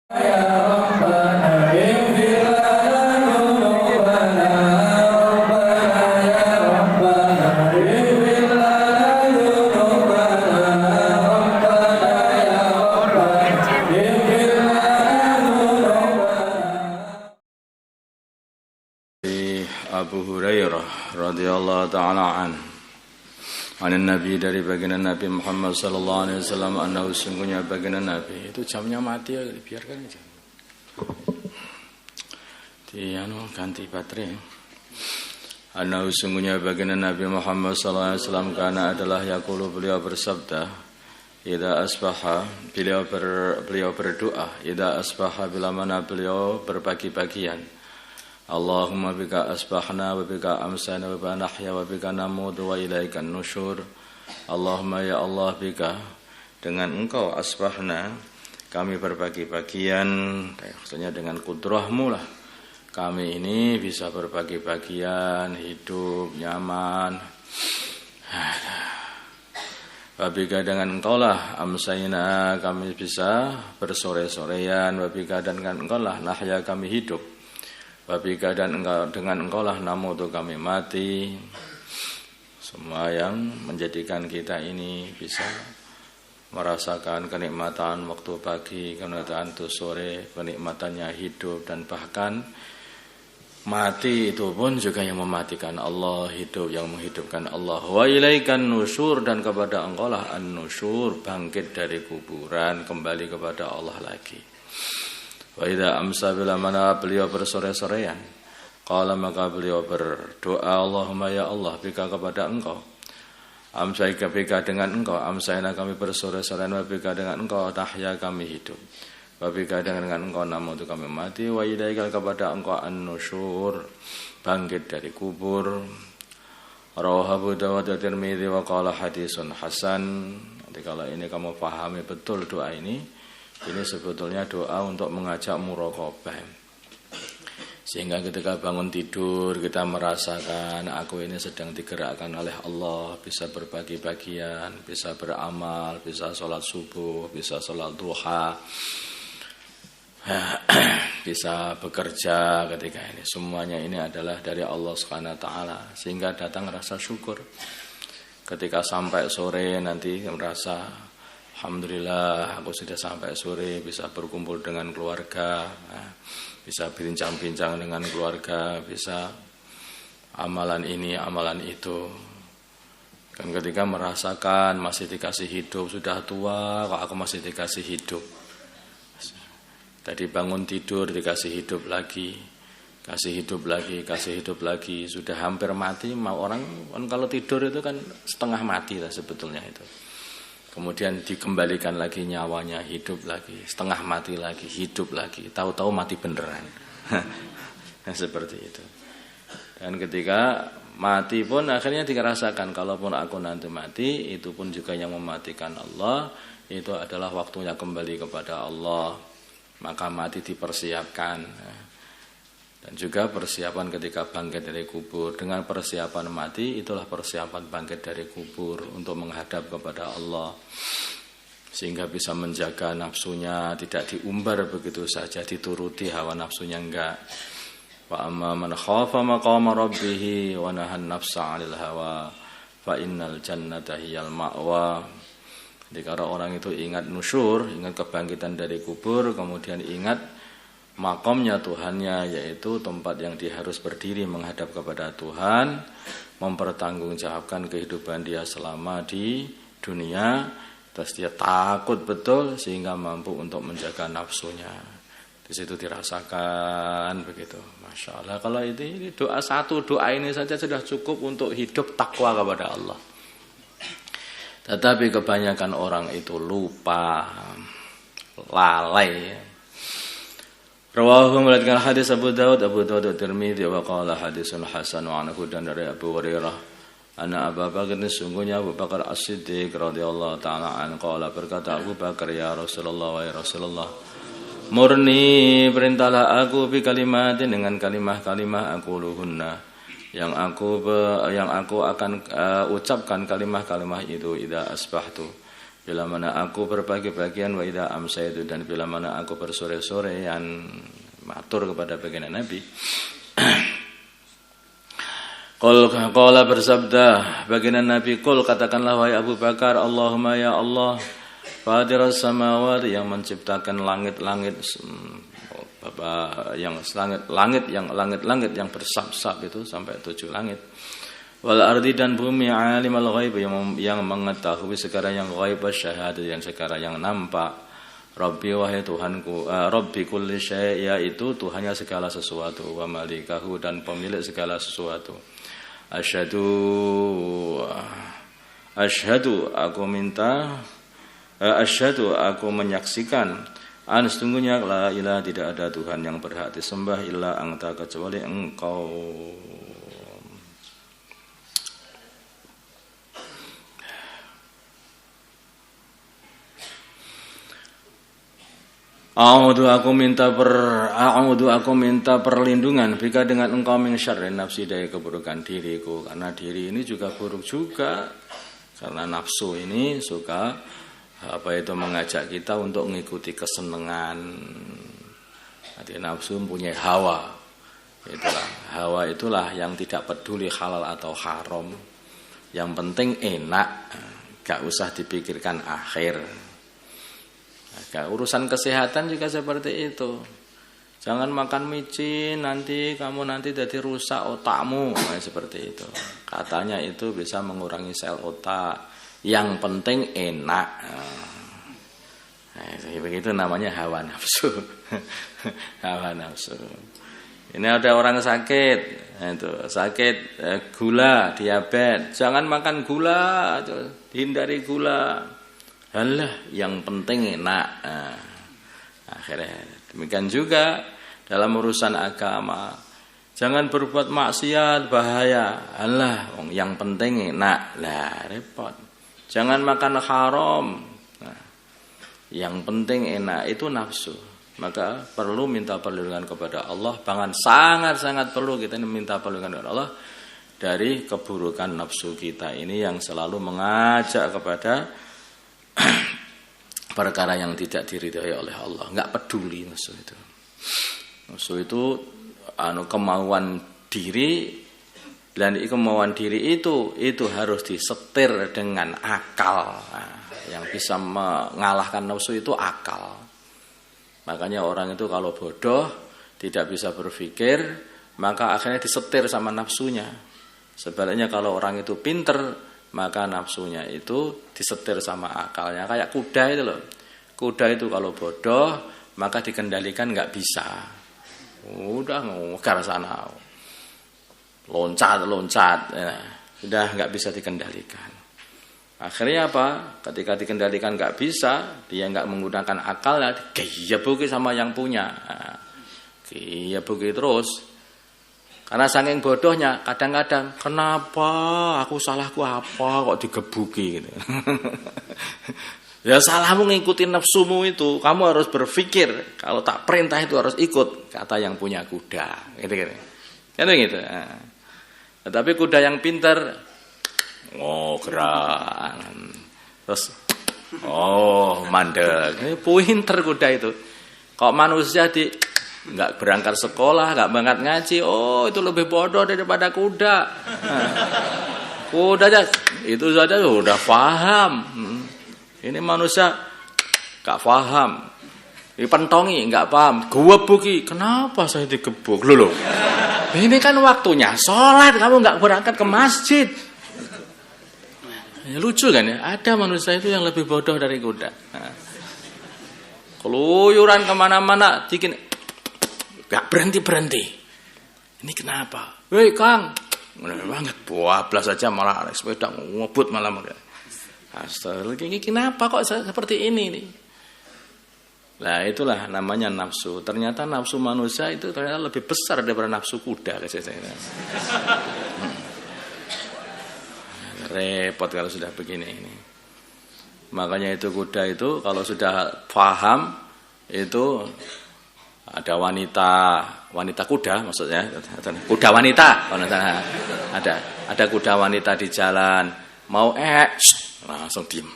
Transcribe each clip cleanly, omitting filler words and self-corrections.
Abu Hurairah radhiyallahu ta'ala an Nabi dari baginda Nabi Muhammad sallallahu alaihi wasallam annahu sungguhnya baginda Nabi itu jamnya mati ya biarkan aja. Ganti baterai. Annahu sungguhnya baginda Nabi Muhammad sallallahu alaihi wasallam karena adalah yaqulu beliau bersabda idza asbaha beliau berdoa idza asbaha bila mana beliau berpagi-pagian Allahumma bika asbahna wa bika amsana wa bika nahya wa bika namudu wa ilaikan nusyur. Allahumma ya Allah bika dengan engkau asbahna kami berpagi-pagian, maksudnya dengan kudrahmu lah kami ini bisa berpagi-pagian, hidup nyaman. Wa bika dengan engkau lah amsayna kami bisa bersore-sorean, wa bika dengan engkau lah nahya kami hidup. Wabika dan engkau dengan engkau lah namutu kami mati. Semua yang menjadikan kita ini bisa merasakan kenikmatan waktu pagi, kenikmatan waktu sore, kenikmatannya hidup dan bahkan mati itu pun juga yang mematikan Allah, hidup yang menghidupkan Allah. Wa ilaikan nusyur dan kepada engkau lah an-nusyur bangkit dari kuburan kembali kepada Allah lagi. Wa idza amsa bila mana beliau bersore-sorean qala maka beliau berdoa Allahumma ya Allah bika kepada engkau amsaika bika dengan engkau amsaina kami bersore-sorean wa bika dengan engkau tahya kami hidup wa bika dengan engkau namutu kami mati wa ilaika kepada engkau an-nusyur bangkit dari kubur. Rawahu Abu Dawud wa Tirmidzi wa qala hadisun hasan. Nanti kalau ini kamu pahami betul doa ini sebetulnya doa untuk mengajak muraqabah. Sehingga ketika bangun tidur kita merasakan aku ini sedang digerakkan oleh Allah, bisa berbagi-bagian, bisa beramal, bisa sholat subuh, bisa sholat duha, bisa bekerja ketika ini. Semuanya ini adalah dari Allah Subhanahu wa taala. Sehingga datang rasa syukur. Ketika sampai sore nanti merasa alhamdulillah aku sudah sampai sore bisa berkumpul dengan keluarga, bisa bincang-bincang dengan keluarga, bisa amalan ini, amalan itu. Dan ketika merasakan masih dikasih hidup, sudah tua kok aku masih dikasih hidup. Tadi bangun tidur dikasih hidup lagi, kasih hidup lagi, kasih hidup lagi, sudah hampir mati. Mau orang kan kalau tidur itu kan setengah mati lah sebetulnya itu. Kemudian dikembalikan lagi nyawanya, hidup lagi, setengah mati lagi, hidup lagi, tahu-tahu mati beneran. Seperti itu. Dan ketika mati pun akhirnya dirasakan, kalaupun aku nanti mati, itu pun juga yang mematikan Allah, itu adalah waktunya kembali kepada Allah. Maka mati dipersiapkan. Dan juga persiapan ketika bangkit dari kubur. Dengan persiapan mati, itulah persiapan bangkit dari kubur untuk menghadap kepada Allah. Sehingga bisa menjaga nafsunya, tidak diumbar begitu saja, dituruti hawa nafsunya enggak. Wa amma man khafa maqama rabbih wa nahan nafsa 'anil hawa fa innal jannata hiyal ma'wa. Jadi kalau orang itu ingat nusyur, ingat kebangkitan dari kubur, kemudian ingat makomnya Tuhannya, yaitu tempat yang dia harus berdiri menghadap kepada Tuhan, mempertanggungjawabkan kehidupan dia selama di dunia, terus dia takut betul sehingga mampu untuk menjaga nafsunya. Di situ dirasakan begitu. Masya Allah, kalau ini doa satu doa ini saja sudah cukup untuk hidup takwa kepada Allah. Tetapi kebanyakan orang itu lupa, lalai. Rawahu melihatkan hadis Abu Dawud Tirmidzi wa qala hadisun hasan wa anhu dan dari Abu Hurairah anna Abu Bakar sungguhnya Abu Bakar As-Siddiq radhiyallahu taala an qala berkata Abu Bakar ya Rasulullah wa ya Rasulullah murni perintahlah aku bi kalimatin dengan kalimah-kalimah aquluhunna yang aku akan ucapkan kalimah-kalimah itu idza asbahtu bila mana aku berbagi bagian wa idza amsaitu, dan bila mana aku bersore-sorean, matur kepada baginda Nabi. Qala bersabda baginda Nabi, qul katakanlah wahai Abu Bakar, Allahumma ya Allah, Fadiras samawati, yang menciptakan langit-langit, yang langit yang bersab-sab itu sampai 7 langit. Wal ardi, dan bumi, alimul ghaib, yang mengetahui segala yang ghaib, syahadat, yang segala yang nampak. Rabbi, wahai Tuhanku, Rabbi kulli syai', yaitu Tuhannya segala sesuatu, wa malikahu, dan pemilik segala sesuatu. Asyhadu aku menyaksikan an sesungguhnya la ilaha, tidak ada Tuhan yang berhak disembah illa anta, kecuali Engkau. A'udzu aku minta perlindungan bika dengan Engkau min syarri nafsi, dari keburukan diriku, karena diri ini juga buruk juga, karena nafsu ini suka mengajak kita untuk mengikuti kesenangan. Hati nafsu mempunyai hawa. Hawa itulah yang tidak peduli halal atau haram. Yang penting enak, gak usah dipikirkan akhir. Urusan kesehatan juga seperti itu. Jangan makan micin, kamu jadi rusak otakmu, seperti itu. Katanya itu bisa mengurangi sel otak. Yang penting enak. Begitu namanya hawa nafsu. Hawa nafsu. Ini ada orang sakit, sakit gula, diabetes. Jangan makan gula, hindari gula. Halah, yang penting enak. Akhirnya demikian juga dalam urusan agama. Jangan berbuat maksiat, bahaya. Halah, yang penting enak. Lah, repot. Jangan makan haram. Yang penting enak, itu nafsu. Maka perlu minta perlindungan kepada Allah. Bahkan sangat-sangat perlu kita minta perlindungan kepada Allah dari keburukan nafsu kita ini yang selalu mengajak kepada perkara yang tidak diridhai oleh Allah. Enggak peduli nafsu itu. Nafsu itu kemauan diri, dan kemauan diri itu harus disetir dengan akal. Yang bisa mengalahkan nafsu itu akal. Makanya orang itu kalau bodoh, tidak bisa berpikir, maka akhirnya disetir sama nafsunya. Sebaliknya kalau orang itu pinter, maka nafsunya itu disetir sama akalnya. Kayak kuda itu loh. Kuda itu kalau bodoh, maka dikendalikan nggak bisa. Udah ngegar sana, loncat, sudah nggak bisa dikendalikan. Akhirnya apa? Ketika dikendalikan nggak bisa, dia nggak menggunakan akalnya, digeyebuki sama yang punya, geyebuki terus. Karena saking bodohnya, kadang-kadang kenapa salahku apa kok digebuki gitu. Ya salahmu ngikutin nafsumu itu. Kamu harus berpikir, kalau tak perintah itu harus ikut, kata yang punya kuda. Gitu. Gitu. Tetapi kuda yang pintar, gerak. Terus mandek. Pintar kuda itu. Kok manusia nggak berangkat sekolah, nggak berangkat ngaji, itu lebih bodoh daripada kuda. Kuda aja itu saja sudah paham. Ini manusia nggak paham, dipentongi nggak paham, gebuki. Kenapa saya digebuk? Loh, ini kan waktunya sholat, kamu nggak berangkat ke masjid. Ya, lucu kan ya? Ada manusia itu yang lebih bodoh dari kuda. Keluyuran kemana-mana, bikin gak berhenti. Ini kenapa? Hei Kang, bener banget, bablas aja malah sepeda ngebut malah. Astagfirullah, kenapa kok seperti ini nih? Nah itulah namanya nafsu. Ternyata nafsu manusia itu ternyata lebih besar daripada nafsu kuda. Repot kalau sudah begini ini. Makanya itu kuda itu kalau sudah paham itu ada wanita kuda maksudnya, kuda wanita. Ada kuda wanita di jalan mau langsung diem.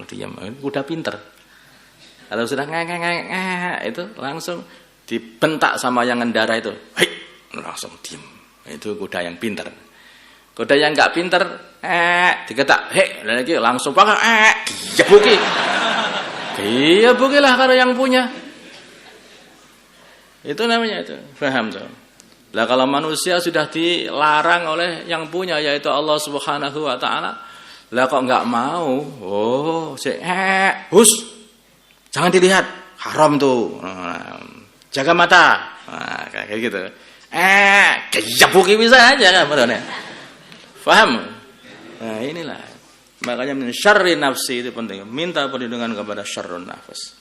diam. Kuda pinter. Kalau sudah itu langsung dibentak sama yang ngendara itu. Hei, langsung diam. Itu kuda yang pinter. Kuda yang enggak pinter, diketak, hei, lagi langsung gebuki. Iya, bukilah kalau yang punya. Itu namanya itu. Paham tuh? Lah kalau manusia sudah dilarang oleh yang punya yaitu Allah Subhanahu wa taala, lah kok enggak mau? Oh, hus. Jangan dilihat, haram tuh. Jaga mata. Nah, kayak gitu. Gebuki bisa aja kan betul. Paham? Nah, inilah. Makanya min syarri nafsi itu penting. Minta perlindungan kepada syarrun nafs.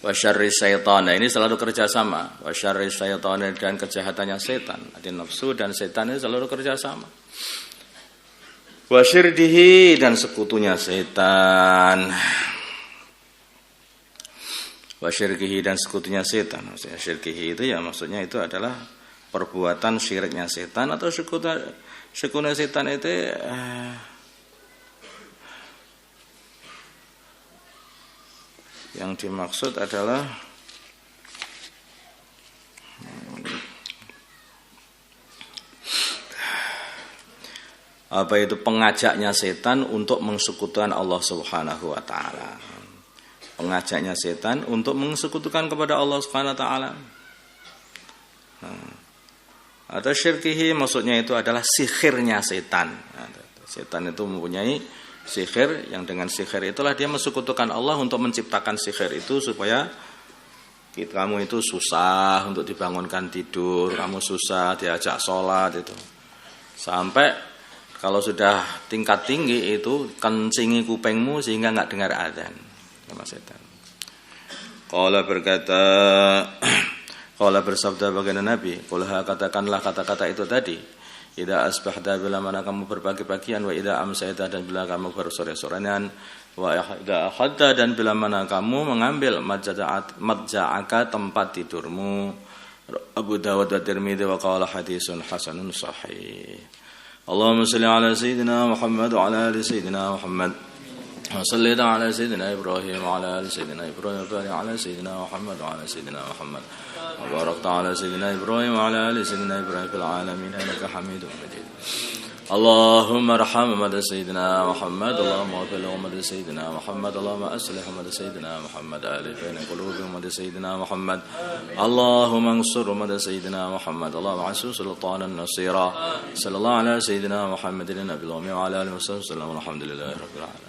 Wa syarri syaitan. Nah, ini selalu kerjasama. Wa syarri syaitan dan kejahatannya setan. Jadi nafsu dan setan ini selalu kerjasama. Wa syirdihi dan sekutunya setan. Wa syirkihi dan sekutunya setan. Maksudnya syirkihi itu ya maksudnya itu adalah perbuatan syiriknya setan atau sekutunya setan itu yang dimaksud adalah apa itu pengajaknya setan untuk mengsekutukan Allah Subhanahu wa taala. Pengajaknya setan untuk mengsekutukan kepada Allah Subhanahu wa taala. Atau syirkihi maksudnya itu adalah sihirnya setan. Setan itu mempunyai sihir yang dengan sihir itulah dia mensekutukan Allah untuk menciptakan sihir itu supaya kamu itu susah untuk dibangunkan tidur, kamu susah diajak sholat itu. Sampai kalau sudah tingkat tinggi itu kencingi kupingmu sehingga enggak dengar adzan. Sama setan. Qala berkata, qala bersabda baginda Nabi, qul katakanlah kata-kata itu tadi. Idza asbahta bila mana kamu berbagi-bagian wa idza amsayta dan bila kamu bersore-sorean wa idza akhadta dan bila mana kamu mengambil madja'aka tempat tidurmu. Abu Dawud wa Tirmidzi wa qala hadisun hasanun sahih. Allahumma shalli ala sayyidina Muhammad wa ala ali sayyidina Muhammad. وصلى على سيدنا إبراهيم وعلى آل سيدنا إبراهيم وبارك على سيدنا محمد وعلى سيدنا محمد وباركت على سيدنا إبراهيم وعلى آل سيدنا إبراهيم في العالمين إنك حميد مجيد اللهم ارحم أمة سيدنا محمد اللهم اغفر لأمة سيدنا محمد اللهم أصلح أمة سيدنا محمد ألف بين قلوب أمة سيدنا محمد اللهم انصر أمة سيدنا محمد اللهم عسو سلطانا نصيرا صلى الله على سيدنا محمد النبي الأمي وعلى آله وصحبه وسلم والحمد لله رب العالمين.